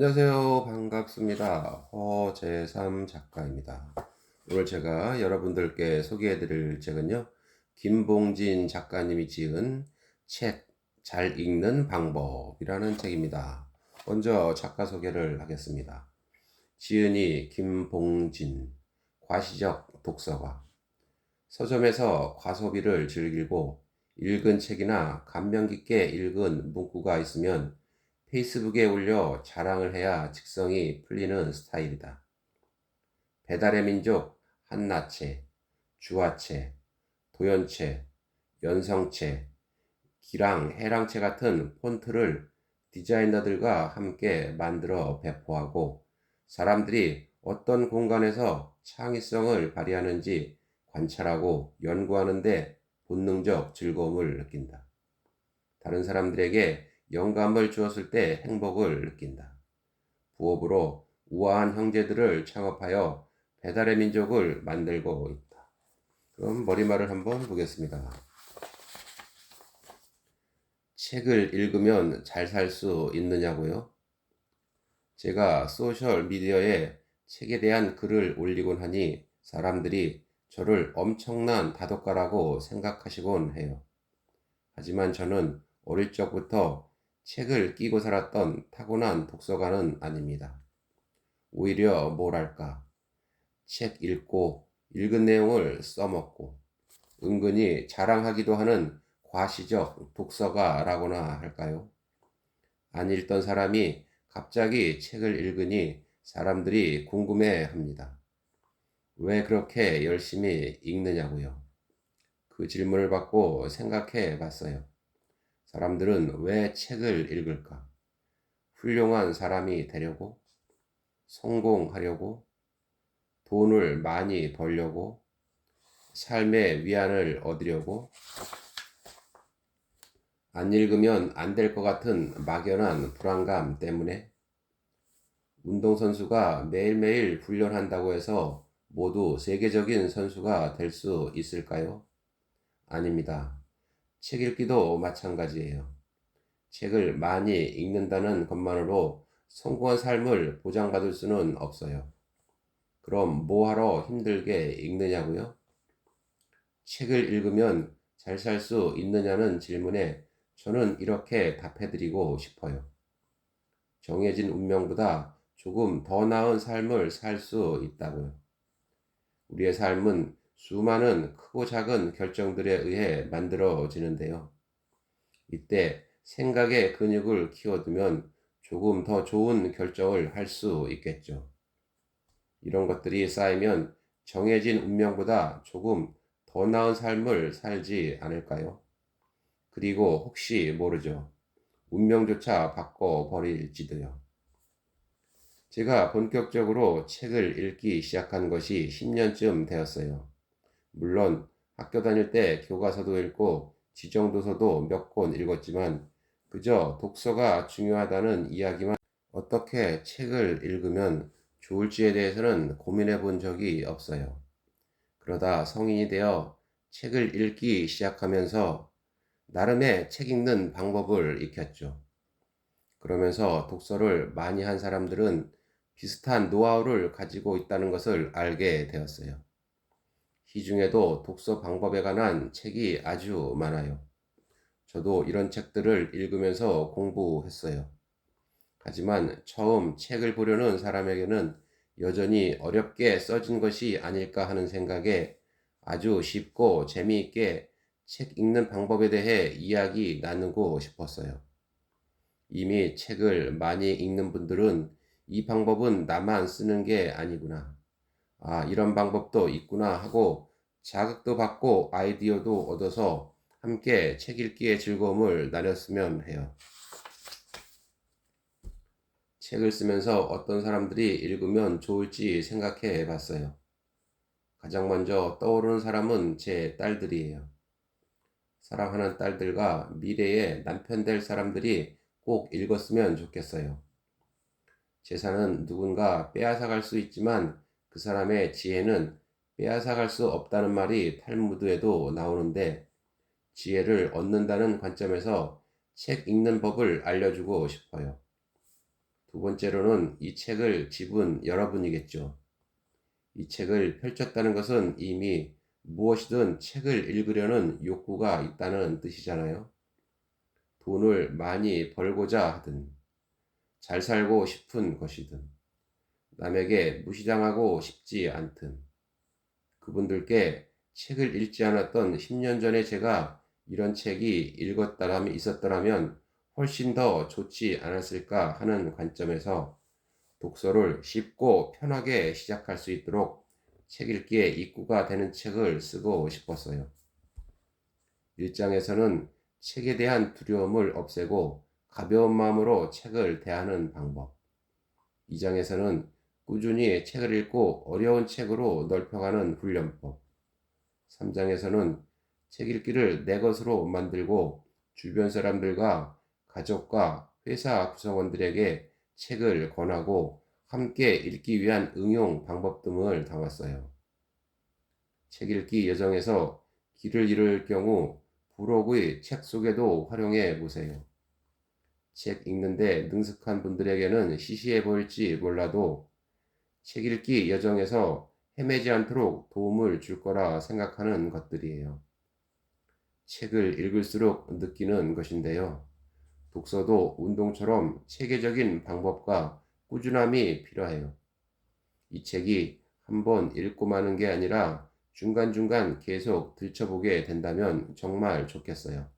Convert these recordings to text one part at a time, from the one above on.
안녕하세요. 반갑습니다. 허재삼 작가입니다. 오늘 제가 여러분들께 소개해 드릴 책은요, 김봉진 작가님이 지은 책 잘 읽는 방법이라는 책입니다. 먼저 작가 소개를 하겠습니다. 지은이 김봉진, 과시적 독서가. 서점에서 과소비를 즐기고 읽은 책이나 감명 깊게 읽은 문구가 있으면 페이스북에 올려 자랑을 해야 직성이 풀리는 스타일이다. 배달의 민족, 한나체, 주화체, 도연체, 연성체, 기랑, 해랑체 같은 폰트를 디자이너들과 함께 만들어 배포하고 사람들이 어떤 공간에서 창의성을 발휘하는지 관찰하고 연구하는데 본능적 즐거움을 느낀다. 다른 사람들에게 영감을 주었을 때 행복을 느낀다. 부업으로 우아한 형제들을 창업하여 배달의 민족을 만들고 있다. 그럼 머리말을 한번 보겠습니다. 책을 읽으면 잘 살 수 있느냐고요? 제가 소셜 미디어에 책에 대한 글을 올리곤 하니 사람들이 저를 엄청난 다독가라고 생각하시곤 해요. 하지만 저는 어릴 적부터 책을 끼고 살았던 타고난 독서가는 아닙니다. 오히려 뭐랄까, 책 읽고 읽은 내용을 써먹고 은근히 자랑하기도 하는 과시적 독서가라고나 할까요? 안 읽던 사람이 갑자기 책을 읽으니 사람들이 궁금해 합니다. 왜 그렇게 열심히 읽느냐고요? 그 질문을 받고 생각해 봤어요. 사람들은 왜 책을 읽을까? 훌륭한 사람이 되려고? 성공하려고? 돈을 많이 벌려고? 삶의 위안을 얻으려고? 안 읽으면 안 될 것 같은 막연한 불안감 때문에? 운동선수가 매일매일 훈련한다고 해서 모두 세계적인 선수가 될 수 있을까요? 아닙니다. 책 읽기도 마찬가지예요. 책을 많이 읽는다는 것만으로 성공한 삶을 보장받을 수는 없어요. 그럼 뭐하러 힘들게 읽느냐고요? 책을 읽으면 잘 살 수 있느냐는 질문에 저는 이렇게 답해드리고 싶어요. 정해진 운명보다 조금 더 나은 삶을 살 수 있다고요. 우리의 삶은 수많은 크고 작은 결정들에 의해 만들어지는데요. 이때 생각의 근육을 키워두면 조금 더 좋은 결정을 할 수 있겠죠. 이런 것들이 쌓이면 정해진 운명보다 조금 더 나은 삶을 살지 않을까요? 그리고 혹시 모르죠. 운명조차 바꿔버릴지도요. 제가 본격적으로 책을 읽기 시작한 것이 10년쯤 되었어요. 물론 학교 다닐 때 교과서도 읽고 지정도서도 몇 권 읽었지만 그저 독서가 중요하다는 이야기만 어떻게 책을 읽으면 좋을지에 대해서는 고민해 본 적이 없어요. 그러다 성인이 되어 책을 읽기 시작하면서 나름의 책 읽는 방법을 익혔죠. 그러면서 독서를 많이 한 사람들은 비슷한 노하우를 가지고 있다는 것을 알게 되었어요. 이 중에도 독서 방법에 관한 책이 아주 많아요. 저도 이런 책들을 읽으면서 공부했어요. 하지만 처음 책을 보려는 사람에게는 여전히 어렵게 써진 것이 아닐까 하는 생각에 아주 쉽고 재미있게 책 읽는 방법에 대해 이야기 나누고 싶었어요. 이미 책을 많이 읽는 분들은 이 방법은 나만 쓰는 게 아니구나. 아, 이런 방법도 있구나 하고 자극도 받고 아이디어도 얻어서 함께 책 읽기의 즐거움을 나눴으면 해요. 책을 쓰면서 어떤 사람들이 읽으면 좋을지 생각해 봤어요. 가장 먼저 떠오르는 사람은 제 딸들이에요. 사랑하는 딸들과 미래의 남편 될 사람들이 꼭 읽었으면 좋겠어요. 재산은 누군가 빼앗아갈 수 있지만 그 사람의 지혜는 빼앗아갈 수 없다는 말이 탈무드에도 나오는데 지혜를 얻는다는 관점에서 책 읽는 법을 알려주고 싶어요. 두 번째로는 이 책을 집은 여러분이겠죠. 이 책을 펼쳤다는 것은 이미 무엇이든 책을 읽으려는 욕구가 있다는 뜻이잖아요. 돈을 많이 벌고자 하든, 잘 살고 싶은 것이든, 남에게 무시당하고 싶지 않든, 그분들께 책을 읽지 않았던 10년 전에 제가 이런 책이 있었더라면 훨씬 더 좋지 않았을까 하는 관점에서 독서를 쉽고 편하게 시작할 수 있도록 책 읽기에 입구가 되는 책을 쓰고 싶었어요. 1장에서는 책에 대한 두려움을 없애고 가벼운 마음으로 책을 대하는 방법. 2장에서는 꾸준히 책을 읽고 어려운 책으로 넓혀가는 훈련법. 3장에서는 책 읽기를 내 것으로 만들고 주변 사람들과 가족과 회사 구성원들에게 책을 권하고 함께 읽기 위한 응용 방법 등을 담았어요. 책 읽기 여정에서 길을 잃을 경우 부록의 책 소개도 활용해 보세요. 책 읽는데 능숙한 분들에게는 시시해 보일지 몰라도 책 읽기 여정에서 헤매지 않도록 도움을 줄 거라 생각하는 것들이에요. 책을 읽을수록 느끼는 것인데요. 독서도 운동처럼 체계적인 방법과 꾸준함이 필요해요. 이 책이 한번 읽고 마는 게 아니라 중간중간 계속 들춰보게 된다면 정말 좋겠어요.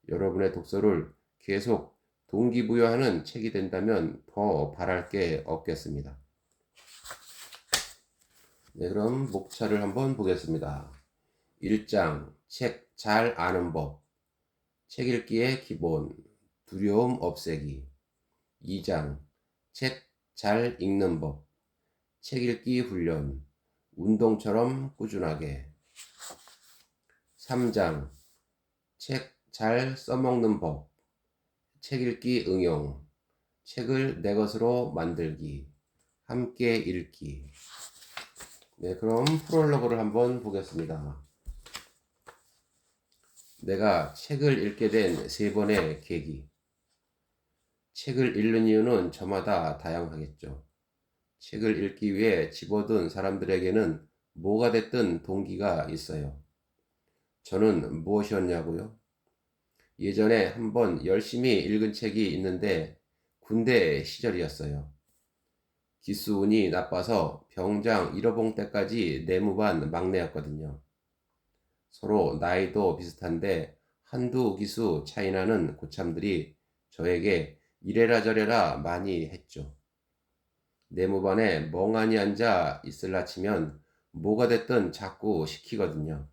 여러분의 독서를 계속 동기부여하는 책이 된다면 더 바랄 게 없겠습니다. 네, 그럼 목차를 한번 보겠습니다. 1장, 책 잘 아는 법. 책 읽기의 기본, 두려움 없애기. 2장, 책 잘 읽는 법. 책 읽기 훈련, 운동처럼 꾸준하게. 3장, 책 잘 써먹는 법. 책 읽기 응용, 책을 내 것으로 만들기, 함께 읽기. 네, 그럼 프롤로그를 한번 보겠습니다. 내가 책을 읽게 된 3번의 계기. 책을 읽는 이유는 저마다 다양하겠죠. 책을 읽기 위해 집어든 사람들에게는 뭐가 됐든 동기가 있어요. 저는 무엇이었냐고요? 예전에 한번 열심히 읽은 책이 있는데 군대 시절이었어요. 기수운이 나빠서 병장 1호봉 때까지 내무반 막내였거든요. 서로 나이도 비슷한데 한두 기수 차이 나는 고참들이 저에게 이래라 저래라 많이 했죠. 내무반에 멍하니 앉아 있을라 치면 뭐가 됐든 자꾸 시키거든요.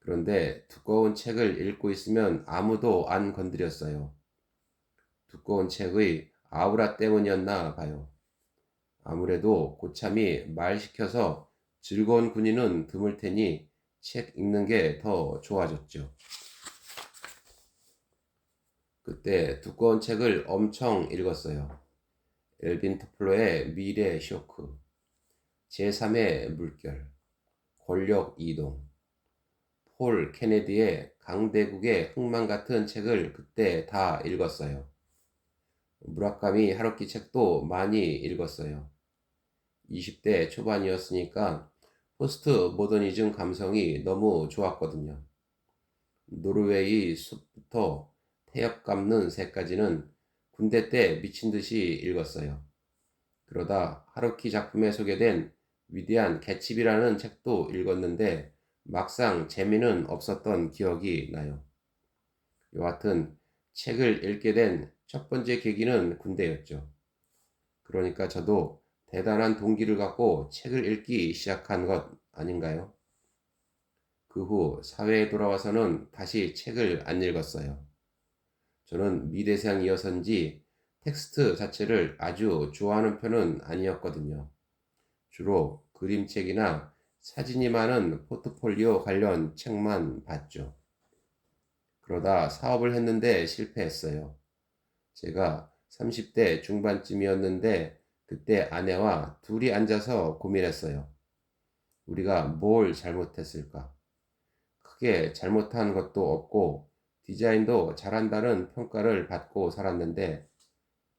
그런데 두꺼운 책을 읽고 있으면 아무도 안 건드렸어요. 두꺼운 책의 아우라 때문이었나 봐요. 아무래도 고참이 말 시켜서 즐거운 군인은 드물 테니 책 읽는 게 더 좋아졌죠. 그때 두꺼운 책을 엄청 읽었어요. 엘빈 토플러의 미래 쇼크, 제3의 물결, 권력 이동, 폴 케네디의 강대국의 흥망 같은 책을 그때 다 읽었어요. 무라카미 하루키 책도 많이 읽었어요. 20대 초반이었으니까 포스트 모더니즘 감성이 너무 좋았거든요. 노르웨이 숲부터 태엽 감는 새까지는 군대 때 미친 듯이 읽었어요. 그러다 하루키 작품에 소개된 위대한 개츠비라는 책도 읽었는데 막상 재미는 없었던 기억이 나요. 여하튼 책을 읽게 된 첫 번째 계기는 군대였죠. 그러니까 저도 대단한 동기를 갖고 책을 읽기 시작한 것 아닌가요? 그 후 사회에 돌아와서는 다시 책을 안 읽었어요. 저는 미대생이어서인지 텍스트 자체를 아주 좋아하는 편은 아니었거든요. 주로 그림책이나 사진이 많은 포트폴리오 관련 책만 봤죠. 그러다 사업을 했는데 실패했어요. 제가 30대 중반쯤이었는데 그때 아내와 둘이 앉아서 고민했어요. 우리가 뭘 잘못했을까? 크게 잘못한 것도 없고 디자인도 잘한다는 평가를 받고 살았는데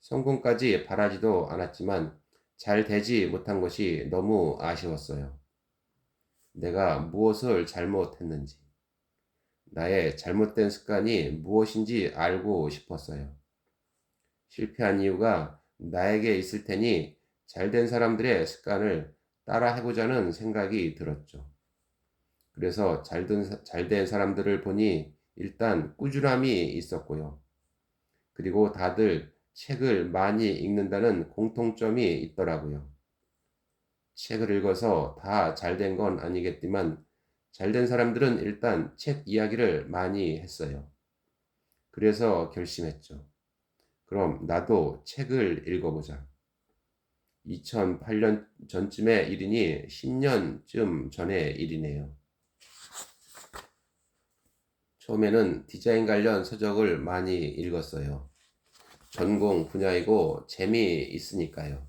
성공까지 바라지도 않았지만 잘 되지 못한 것이 너무 아쉬웠어요. 내가 무엇을 잘못했는지, 나의 잘못된 습관이 무엇인지 알고 싶었어요. 실패한 이유가 나에게 있을 테니 잘된 사람들의 습관을 따라 해보자는 생각이 들었죠. 그래서 잘된 사람들을 보니 일단 꾸준함이 있었고요. 그리고 다들 책을 많이 읽는다는 공통점이 있더라고요. 책을 읽어서 다 잘된 건 아니겠지만 잘된 사람들은 일단 책 이야기를 많이 했어요. 그래서 결심했죠. 그럼 나도 책을 읽어보자. 2008년 전쯤의 일이니 10년쯤 전의 일이네요. 처음에는 디자인 관련 서적을 많이 읽었어요. 전공 분야이고 재미있으니까요.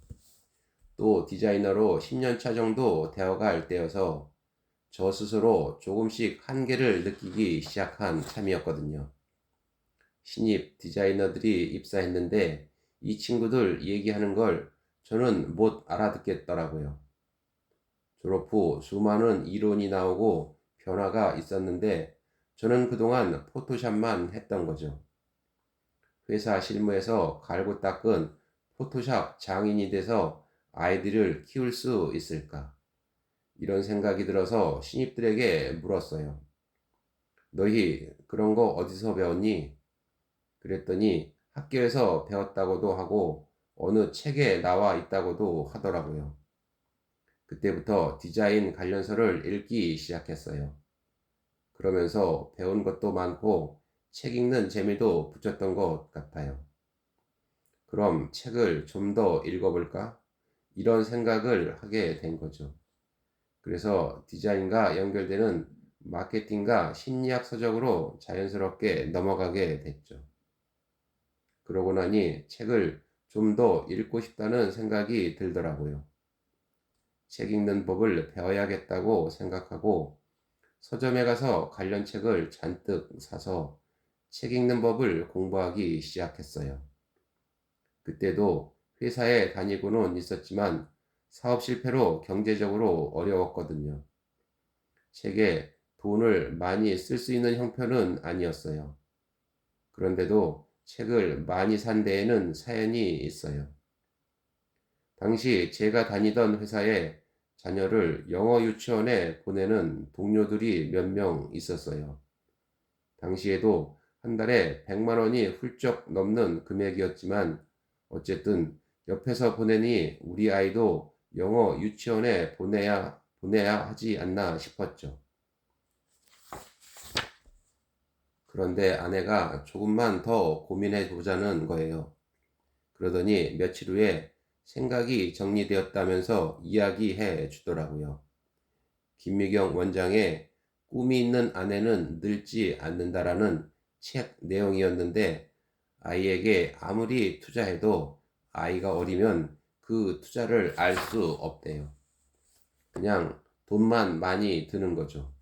또 디자이너로 10년 차 정도 되어갈 때여서 저 스스로 조금씩 한계를 느끼기 시작한 참이었거든요. 신입 디자이너들이 입사했는데 이 친구들 얘기하는 걸 저는 못 알아듣겠더라고요. 졸업 후 수많은 이론이 나오고 변화가 있었는데 저는 그동안 포토샵만 했던 거죠. 회사 실무에서 갈고 닦은 포토샵 장인이 돼서 아이들을 키울 수 있을까? 이런 생각이 들어서 신입들에게 물었어요. 너희 그런 거 어디서 배웠니? 그랬더니 학교에서 배웠다고도 하고 어느 책에 나와 있다고도 하더라고요. 그때부터 디자인 관련서를 읽기 시작했어요. 그러면서 배운 것도 많고 책 읽는 재미도 붙였던 것 같아요. 그럼 책을 좀 더 읽어볼까? 이런 생각을 하게 된 거죠. 그래서 디자인과 연결되는 마케팅과 심리학 서적으로 자연스럽게 넘어가게 됐죠. 그러고 나니 책을 좀 더 읽고 싶다는 생각이 들더라고요. 책 읽는 법을 배워야겠다고 생각하고 서점에 가서 관련 책을 잔뜩 사서 책 읽는 법을 공부하기 시작했어요. 그때도 회사에 다니고는 있었지만 사업 실패로 경제적으로 어려웠거든요. 책에 돈을 많이 쓸 수 있는 형편은 아니었어요. 그런데도 책을 많이 산 데에는 사연이 있어요. 당시 제가 다니던 회사에 자녀를 영어 유치원에 보내는 동료들이 몇 명 있었어요. 당시에도 한 달에 100만 원이 훌쩍 넘는 금액이었지만 어쨌든 옆에서 보내니 우리 아이도 영어 유치원에 보내야 하지 않나 싶었죠. 그런데 아내가 조금만 더 고민해 보자는 거예요. 그러더니 며칠 후에 생각이 정리되었다면서 이야기해 주더라고요. 김미경 원장의 꿈이 있는 아내는 늙지 않는다라는 책 내용이었는데 아이에게 아무리 투자해도 아이가 어리면 그 투자를 알 수 없대요. 그냥 돈만 많이 드는 거죠.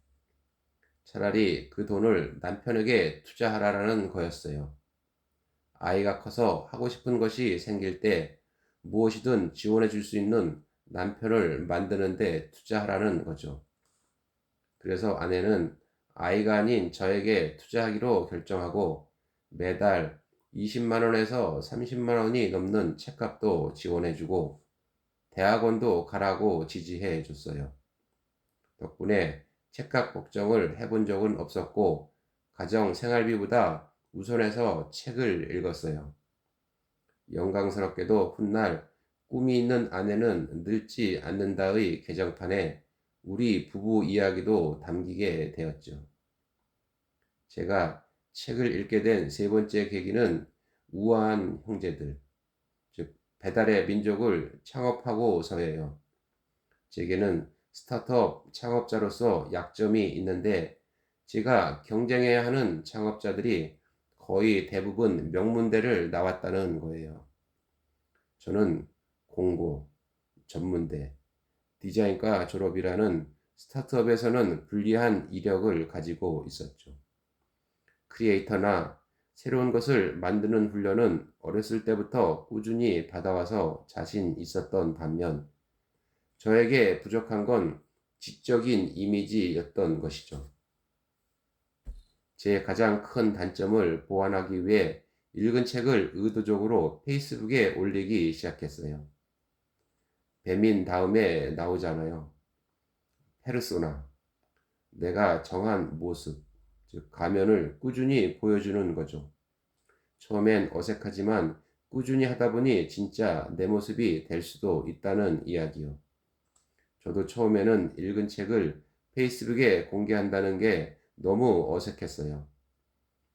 차라리 그 돈을 남편에게 투자하라는 거였어요. 아이가 커서 하고 싶은 것이 생길 때 무엇이든 지원해 줄 수 있는 남편을 만드는데 투자하라는 거죠. 그래서 아내는 아이가 아닌 저에게 투자하기로 결정하고 매달 20만 원에서 30만 원이 넘는 책값도 지원해 주고 대학원도 가라고 지지해 줬어요. 덕분에 책값 걱정을 해본 적은 없었고 가정 생활비보다 우선해서 책을 읽었어요. 영광스럽게도 훗날 꿈이 있는 아내는 늙지 않는다의 게장판에 우리 부부 이야기도 담기게 되었죠. 제가 책을 읽게 된 세 번째 계기는 우아한 형제들, 즉 배달의 민족을 창업하고서예요. 제게는 스타트업 창업자로서 약점이 있는데 제가 경쟁해야 하는 창업자들이 거의 대부분 명문대를 나왔다는 거예요. 저는 공고, 전문대, 디자인과 졸업이라는 스타트업에서는 불리한 이력을 가지고 있었죠. 크리에이터나 새로운 것을 만드는 훈련은 어렸을 때부터 꾸준히 받아와서 자신 있었던 반면 저에게 부족한 건 지적인 이미지였던 것이죠. 제 가장 큰 단점을 보완하기 위해 읽은 책을 의도적으로 페이스북에 올리기 시작했어요. 배민 다음에 나오잖아요. 페르소나. 내가 정한 모습, 즉 가면을 꾸준히 보여주는 거죠. 처음엔 어색하지만 꾸준히 하다 보니 진짜 내 모습이 될 수도 있다는 이야기요. 저도 처음에는 읽은 책을 페이스북에 공개한다는 게 너무 어색했어요.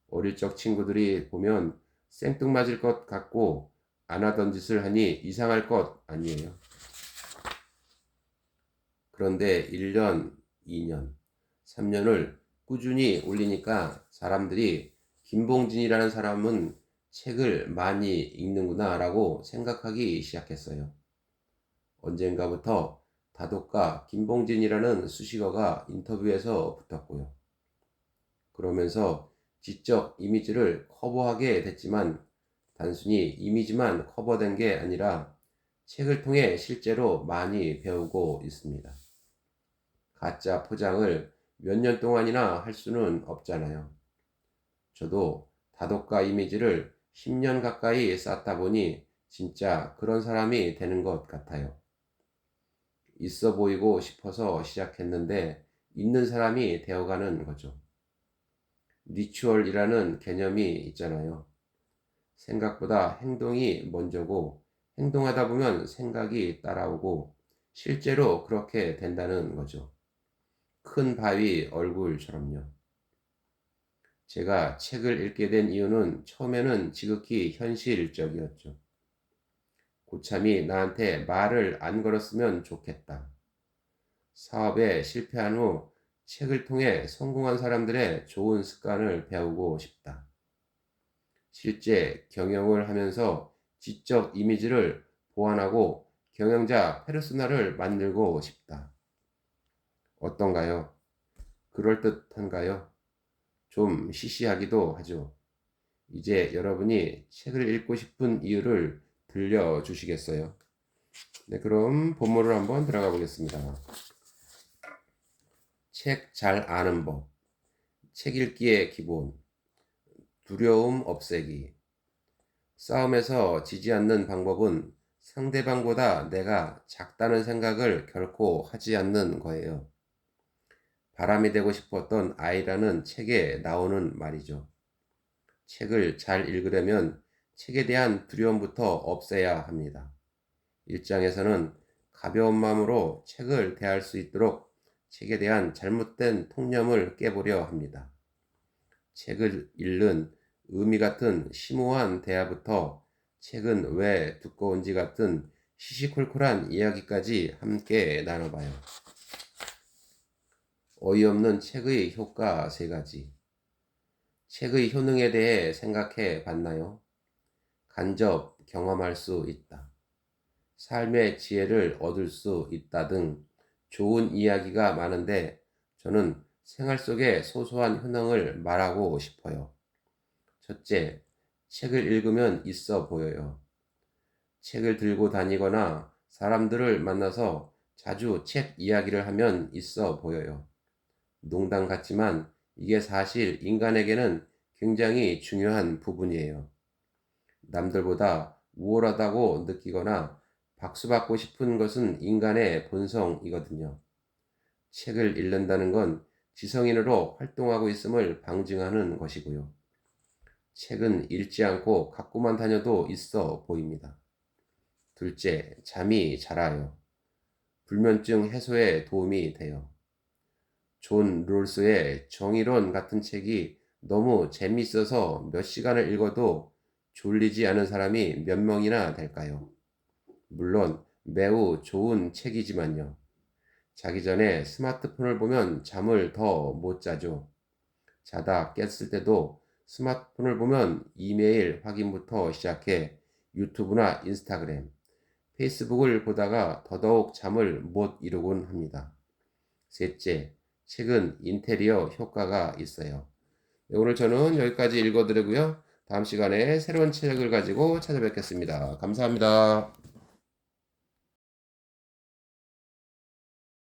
어릴 적 친구들이 보면 생뚱맞을 것 같고 안 하던 짓을 하니 이상할 것 아니에요. 그런데 1년, 2년, 3년을 꾸준히 올리니까 사람들이 김봉진이라는 사람은 책을 많이 읽는구나 라고 생각하기 시작했어요. 언젠가부터 다독가 김봉진이라는 수식어가 인터뷰에서 붙었고요. 그러면서 지적 이미지를 커버하게 됐지만 단순히 이미지만 커버된 게 아니라 책을 통해 실제로 많이 배우고 있습니다. 가짜 포장을 몇 년 동안이나 할 수는 없잖아요. 저도 다독가 이미지를 10년 가까이 쌓다 보니 진짜 그런 사람이 되는 것 같아요. 있어 보이고 싶어서 시작했는데 있는 사람이 되어가는 거죠. 리추얼이라는 개념이 있잖아요. 생각보다 행동이 먼저고 행동하다 보면 생각이 따라오고 실제로 그렇게 된다는 거죠. 큰 바위 얼굴처럼요. 제가 책을 읽게 된 이유는 처음에는 지극히 현실적이었죠. 고참이 나한테 말을 안 걸었으면 좋겠다. 사업에 실패한 후 책을 통해 성공한 사람들의 좋은 습관을 배우고 싶다. 실제 경영을 하면서 지적 이미지를 보완하고 경영자 페르소나를 만들고 싶다. 어떤가요? 그럴듯한가요? 좀 시시하기도 하죠. 이제 여러분이 책을 읽고 싶은 이유를 들려주시겠어요? 네, 그럼 본문을 한번 들어가 보겠습니다. 책 잘 아는 법, 책 읽기의 기본, 두려움 없애기. 싸움에서 지지 않는 방법은 상대방보다 내가 작다는 생각을 결코 하지 않는 거예요. 바람이 되고 싶었던 아이라는 책에 나오는 말이죠. 책을 잘 읽으려면 책에 대한 두려움부터 없애야 합니다. 1장에서는 가벼운 마음으로 책을 대할 수 있도록 책에 대한 잘못된 통념을 깨보려 합니다. 책을 읽는 의미 같은 심오한 대화부터 책은 왜 두꺼운지 같은 시시콜콜한 이야기까지 함께 나눠봐요. 어이없는 책의 효과 3가지. 책의 효능에 대해 생각해 봤나요? 간접 경험할 수 있다. 삶의 지혜를 얻을 수 있다 등 좋은 이야기가 많은데 저는 생활 속의 소소한 효능을 말하고 싶어요. 첫째, 책을 읽으면 있어 보여요. 책을 들고 다니거나 사람들을 만나서 자주 책 이야기를 하면 있어 보여요. 농담 같지만 이게 사실 인간에게는 굉장히 중요한 부분이에요. 남들보다 우월하다고 느끼거나 박수받고 싶은 것은 인간의 본성이거든요. 책을 읽는다는 건 지성인으로 활동하고 있음을 방증하는 것이고요. 책은 읽지 않고 갖고만 다녀도 있어 보입니다. 둘째, 잠이 잘 와요. 불면증 해소에 도움이 돼요. 존 롤스의 정의론 같은 책이 너무 재미있어서 몇 시간을 읽어도 졸리지 않은 사람이 몇 명이나 될까요? 물론 매우 좋은 책이지만요. 자기 전에 스마트폰을 보면 잠을 더 못 자죠. 자다 깼을 때도 스마트폰을 보면 이메일 확인부터 시작해 유튜브나 인스타그램, 페이스북을 보다가 더더욱 잠을 못 이루곤 합니다. 셋째, 책은 인테리어 효과가 있어요. 네, 오늘 저는 여기까지 읽어드리고요. 다음 시간에 새로운 책을 가지고 찾아뵙겠습니다. 감사합니다.